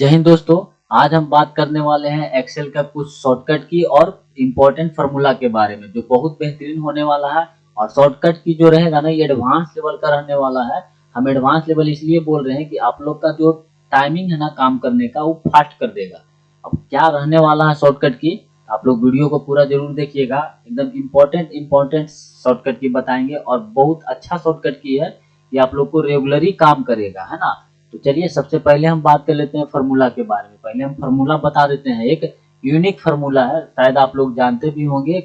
जय हिंद दोस्तों। आज हम बात करने वाले हैं एक्सेल का कुछ शॉर्टकट की और इम्पोर्टेंट फार्मूला के बारे में जो बहुत बेहतरीन होने वाला है। और शॉर्टकट की जो रहेगा ना ये एडवांस लेवल का रहने वाला है। हम एडवांस लेवल इसलिए बोल रहे हैं कि आप लोग का जो टाइमिंग है ना काम करने का वो फास्ट कर देगा। अब क्या रहने वाला है शॉर्टकट की, आप लोग वीडियो को पूरा जरूर देखिएगा। एकदम इम्पोर्टेंट शॉर्टकट की बताएंगे और बहुत अच्छा शॉर्टकट की है। ये आप लोग को रेगुलरली काम करेगा, है ना। तो चलिए सबसे पहले हम बात कर लेते हैं फार्मूला के बारे में। पहले हम फार्मूला बता देते हैं। एक यूनिक फार्मूला है, शायद आप लोग जानते भी होंगे,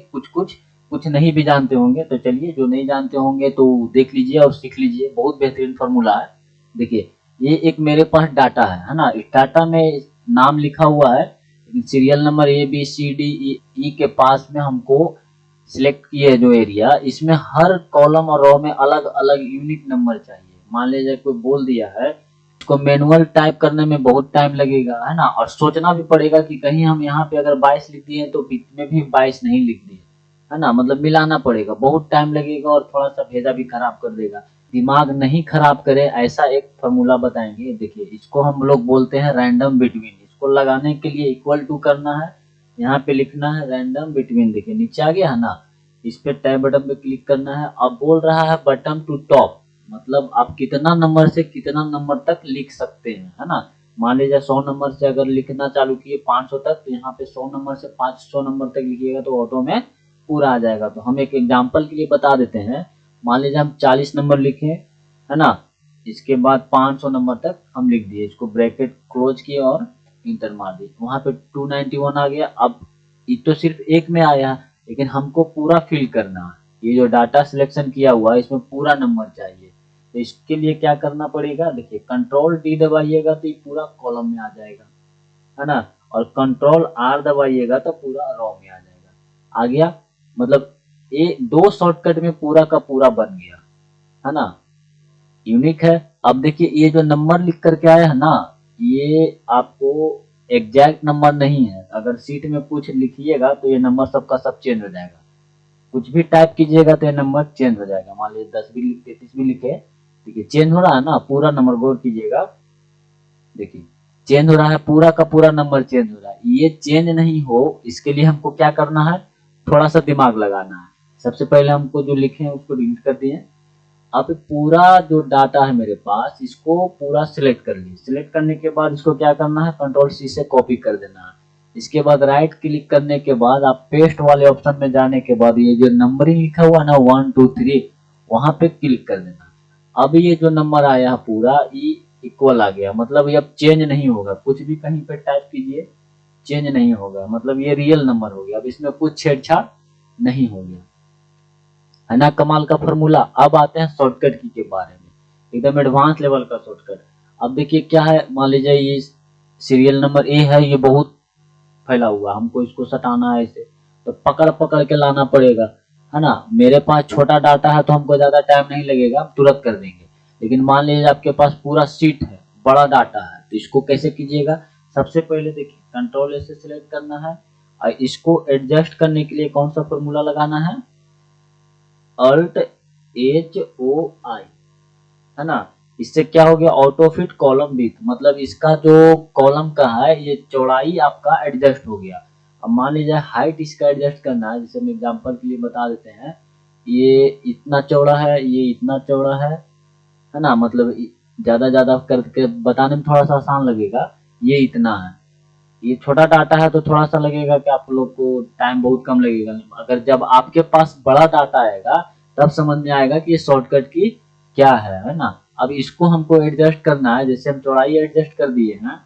कुछ नहीं भी जानते होंगे। तो चलिए जो नहीं जानते होंगे तो देख लीजिए और सीख लीजिए। बहुत बेहतरीन फार्मूला है। देखिए ये एक मेरे पास डाटा है ना। इस डाटा में नाम लिखा हुआ है, सीरियल नंबर ABCD E के पास में हमको सिलेक्ट किए जो एरिया, इसमें हर कॉलम और रो में अलग अलग यूनिक नंबर चाहिए। मान लीजिए कोई बोल दिया है, इसको मैनुअल टाइप करने में बहुत टाइम लगेगा, है ना। और सोचना भी पड़ेगा कि कहीं हम यहाँ पे अगर 22 लिख दिए तो बीच में भी 22 नहीं लिख दिए, है ना। मतलब मिलाना पड़ेगा, बहुत टाइम लगेगा और थोड़ा सा भेजा भी खराब कर देगा। दिमाग नहीं खराब करे ऐसा एक फार्मूला बताएंगे। देखिए इसको हम लोग बोलते हैं रैंडम बिटवीन। इसको लगाने के लिए इक्वल टू करना है, यहाँ पे लिखना है रैंडम बिटवीन। देखिए नीचे आ गया है ना, इस पे टैब बटन पे क्लिक करना है। अब बोल रहा है बटन टू टॉप, मतलब आप कितना नंबर से कितना नंबर तक लिख सकते हैं, है ना। मान लीजिए 100 नंबर से अगर लिखना चालू किए 500 तक, तो यहाँ पे 100 नंबर से 500 नंबर तक लिखिएगा तो ऑटो में पूरा आ जाएगा। तो हम एक एग्जांपल के लिए बता देते हैं। मान लीजिए हम 40 नंबर लिखे, है ना। इसके बाद 500 नंबर तक हम लिख दिए, इसको ब्रैकेट क्लोज किए और इंटर मार दिए। वहां पे 291 आ गया। अब ये तो सिर्फ एक में आया, लेकिन हमको पूरा फिल करना है। ये जो डाटा सिलेक्शन किया हुआ है इसमें पूरा नंबर चाहिए। तो इसके लिए क्या करना पड़ेगा, देखिए कंट्रोल D दबाइएगा तो ये पूरा कॉलम में आ जाएगा, है ना। और कंट्रोल R दबाइएगा तो पूरा रो में आ जाएगा। आ गया, मतलब ये दो शॉर्टकट में पूरा का पूरा बन गया, है ना। यूनिक है। अब देखिए ये जो नंबर लिख करके आया है ना, ये आपको एग्जैक्ट नंबर नहीं है। अगर सीट में कुछ लिखिएगा तो ये नंबर सबका सब चेंज हो जाएगा। कुछ भी टाइप कीजिएगा तो ये नंबर चेंज हो जाएगा। मान लीजिए 10 भी लिखे 30 भी लिखे, देखिए चेंज हो रहा है ना पूरा नंबर। गौर कीजिएगा, देखिए चेंज हो रहा है, पूरा का पूरा नंबर चेंज हो रहा है। ये चेंज नहीं हो इसके लिए हमको क्या करना है, थोड़ा सा दिमाग लगाना है। सबसे पहले हमको जो लिखे हैं उसको डिलीट कर दिए। अब पूरा जो डाटा है मेरे पास इसको पूरा सिलेक्ट कर लीजिए। सिलेक्ट करने के बाद इसको क्या करना है, कंट्रोल C से कॉपी कर देना है। इसके बाद राइट क्लिक करने के बाद आप पेस्ट वाले ऑप्शन में जाने के बाद ये जो नंबरिंग लिखा हुआ ना 1 2 3, वहां पे क्लिक कर देना। अब ये जो नंबर आया पूरा ये इक्वल आ गया, मतलब ये अब चेंज नहीं होगा। कुछ भी कहीं पे टाइप कीजिए चेंज नहीं होगा, मतलब ये रियल नंबर हो गया। अब इसमें कुछ छेड़छाड़ नहीं हो गया, है ना। कमाल का फॉर्मूला। अब आते हैं शॉर्टकट की के बारे में, एकदम एडवांस लेवल का शॉर्टकट। अब देखिए क्या है, मान लीजिए ये सीरियल नंबर A है, ये बहुत फैला हुआ, हमको इसको सटाना है इसे, तो पकड़ पकड़ के लाना पड़ेगा, है ना। मेरे पास छोटा डाटा है तो हमको ज्यादा टाइम नहीं लगेगा, हम तुरंत कर देंगे। लेकिन मान लीजिए आपके पास पूरा सीट है, बड़ा डाटा है, तो इसको कैसे कीजिएगा। सबसे पहले देखिए कंट्रोल से सिलेक्ट करना है और इसको एडजस्ट करने के लिए कौन सा फॉर्मूला लगाना है, AltHOI, है ना। इससे क्या हो गया, ऑटो फिट कॉलम विथ, मतलब इसका जो कॉलम का है ये चौड़ाई आपका एडजस्ट हो गया। अब मान लीजिए हाइट इसका एडजस्ट करना है, जैसे हम एग्जांपल के लिए बता देते हैं। ये इतना चौड़ा है, ये इतना चौड़ा है ना। मतलब ज्यादा करके बताने में थोड़ा सा आसान लगेगा। ये इतना है, ये छोटा डाटा है तो थोड़ा सा लगेगा कि आप लोग को टाइम बहुत कम लगेगा। अगर जब आपके पास बड़ा डाटा आएगा तब समझ में आएगा कि ये शॉर्टकट की क्या है ना। अब इसको हमको एडजस्ट करना है, जैसे हम चौड़ाई एडजस्ट कर दिए हैं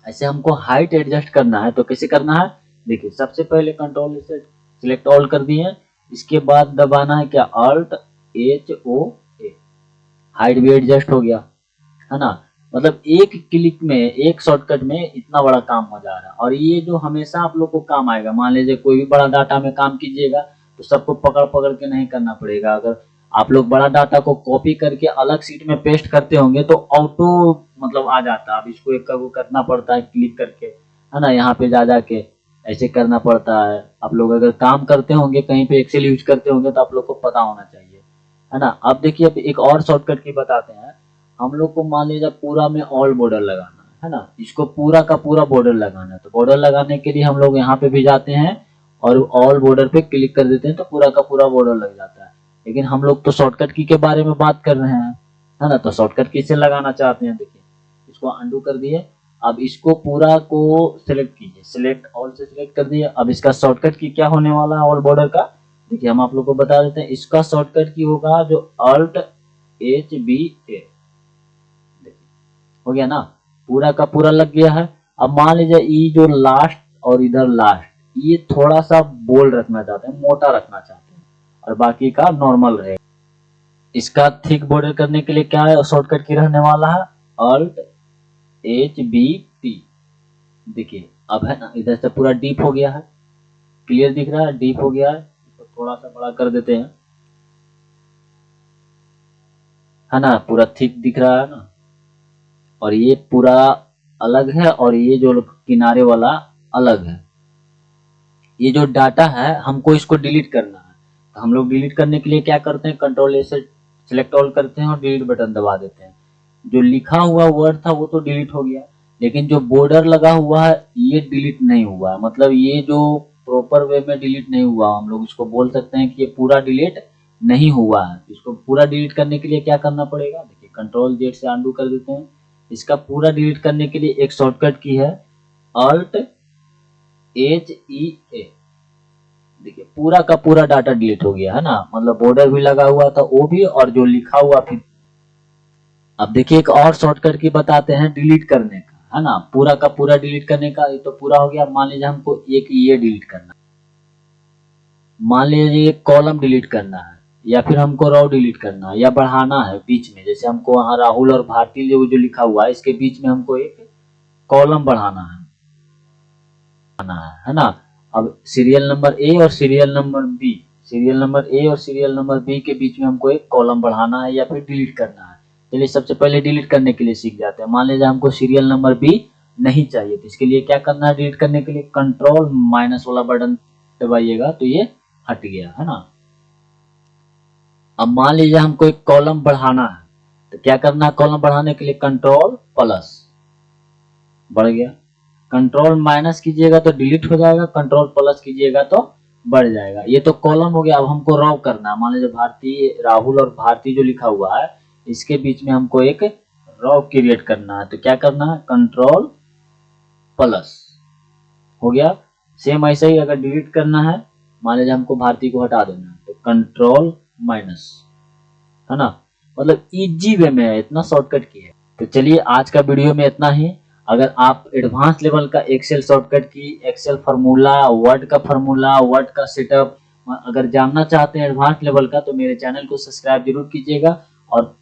ऐसे हमको हाइट एडजस्ट करना है। तो कैसे करना है, देखिए सबसे पहले कंट्रोल से सिलेक्ट ऑल कर दिए, इसके बाद दबाना है क्या, AltHOA, हाइट भी एडजस्ट हो गया, है ना। मतलब एक क्लिक में, एक शॉर्टकट में इतना बड़ा काम हो जा रहा है। और ये जो हमेशा आप लोग को काम आएगा। मान लीजिए कोई भी बड़ा डाटा में काम कीजिएगा तो सबको पकड़ पकड़ के नहीं करना पड़ेगा। अगर आप लोग बड़ा डाटा को कॉपी करके अलग सीट में पेस्ट करते होंगे तो ऑटो मतलब आ जाता है। अब इसको एक को करना पड़ता है क्लिक करके, है ना, यहाँ पे जा जाके ऐसे करना पड़ता है। आप लोग अगर काम करते होंगे कहीं पे एक्सेल यूज करते होंगे तो आप लोग को पता होना चाहिए, है ना। अब देखिए एक और शॉर्टकट की बताते हैं। हम लोग को मान लीजिए पूरा में ऑल बॉर्डर लगाना है ना, इसको पूरा का पूरा बॉर्डर लगाना है। तो बॉर्डर लगाने के लिए हम लोग यहाँ पे भी जाते हैं और ऑल बॉर्डर पे क्लिक कर देते हैं तो पूरा का पूरा बॉर्डर लग जाता है। लेकिन हम लोग तो शॉर्टकट की के बारे में बात कर रहे हैं, है ना, तो शॉर्टकट की से लगाना चाहते हैं। देखिए इसको अंडू कर दिए, अब इसको पूरा को सिलेक्ट कीजिए, सिलेक्ट ऑल से सिलेक्ट कर दिए। अब इसका शॉर्टकट की क्या होने वाला है ऑल बॉर्डर का, देखिए हम आप लोग को बता देते हैं। इसका शॉर्टकट की होगा जो अल्ट HBA, हो गया ना, पूरा का पूरा लग गया है। अब मान लीजिए ये जो लास्ट और इधर लास्ट ये थोड़ा सा बोल्ड रखना चाहते हैं, मोटा रखना चाहते हैं, और बाकी का नॉर्मल रहेगा। इसका थिक बॉर्डर करने के लिए क्या है शॉर्टकट की रहने वाला है, अल्ट HBT। देखिए अब है ना, इधर से पूरा डीप हो गया है, क्लियर दिख रहा है, डीप हो गया है। इसको थोड़ा सा बड़ा कर देते हैं, है ना, पूरा थिक दिख रहा है ना। और ये पूरा अलग है और ये जो किनारे वाला अलग है। ये जो डाटा है हमको इसको डिलीट करना है, तो हम लोग डिलीट करने के लिए क्या करते हैं, कंट्रोल ए से सिलेक्ट ऑल करते हैं और डिलीट बटन दबा देते हैं। जो लिखा हुआ वर्ड था वो तो डिलीट हो गया, लेकिन जो बॉर्डर लगा हुआ है ये डिलीट नहीं हुआ है। मतलब ये जो प्रॉपर वे में डिलीट नहीं हुआ, हम लोग इसको बोल सकते हैं कि ये पूरा डिलीट नहीं हुआ है। इसको पूरा डिलीट करने के लिए क्या करना पड़ेगा, देखिए कंट्रोल Z से अंडू कर देते हैं। इसका पूरा डिलीट करने के लिए एक शॉर्टकट की है अल्ट HEA। देखिए पूरा का पूरा डाटा डिलीट हो गया, है ना, मतलब बॉर्डर भी लगा हुआ था वो भी, और जो लिखा हुआ फिर। अब देखिए एक और शॉर्टकट की बताते हैं डिलीट करने का, है ना, पूरा का पूरा डिलीट करने का। ये तो पूरा हो गया, मान लीजिए हमको एक ये डिलीट करना, मान लीजिए एक कॉलम डिलीट करना है, या फिर हमको रो डिलीट करना है, या बढ़ाना है बीच में। जैसे हमको वहाँ राहुल और भारती जो लिखा हुआ है इसके बीच में हमको एक कॉलम बढ़ाना है ना। अब सीरियल नंबर ए और serial number B, serial number A और सीरियल नंबर बी के बीच में हमको एक कॉलम बढ़ाना है या फिर डिलीट करना है। चलिए सबसे पहले डिलीट करने के लिए सीख जाते हैं। मान लीजिए हमको सीरियल नंबर बी नहीं चाहिए, तो इसके लिए क्या करना है, डिलीट करने के लिए कंट्रोल माइनस वाला बटन दबाइएगा तो ये हट गया, है ना। अब मान लीजिए हमको एक कॉलम बढ़ाना है, तो क्या करना है, कॉलम बढ़ाने के लिए कंट्रोल प्लस, बढ़ गया। कंट्रोल माइनस कीजिएगा तो डिलीट हो जाएगा, कंट्रोल प्लस कीजिएगा तो बढ़ जाएगा। ये तो कॉलम हो गया। अब हमको रो करना है, मान लीजिए भारती, राहुल और भारती जो लिखा हुआ है इसके बीच में हमको एक रो क्रिएट करना है, तो क्या करना है, कंट्रोल प्लस, हो गया। सेम ऐसे ही अगर डिलीट करना है, मान लीजिए हमको भारती को हटा देना है, तो कंट्रोल माइनस, है ना। मतलब इजी वे में है, इतना शॉर्टकट की है। तो चलिए आज का वीडियो में इतना ही। अगर आप एडवांस लेवल का एक्सेल शॉर्टकट की, एक्सेल फार्मूला, वर्ड का फार्मूला, वर्ड का सेटअप अगर जानना चाहते हैं एडवांस लेवल का, तो मेरे चैनल को सब्सक्राइब जरूर कीजिएगा। और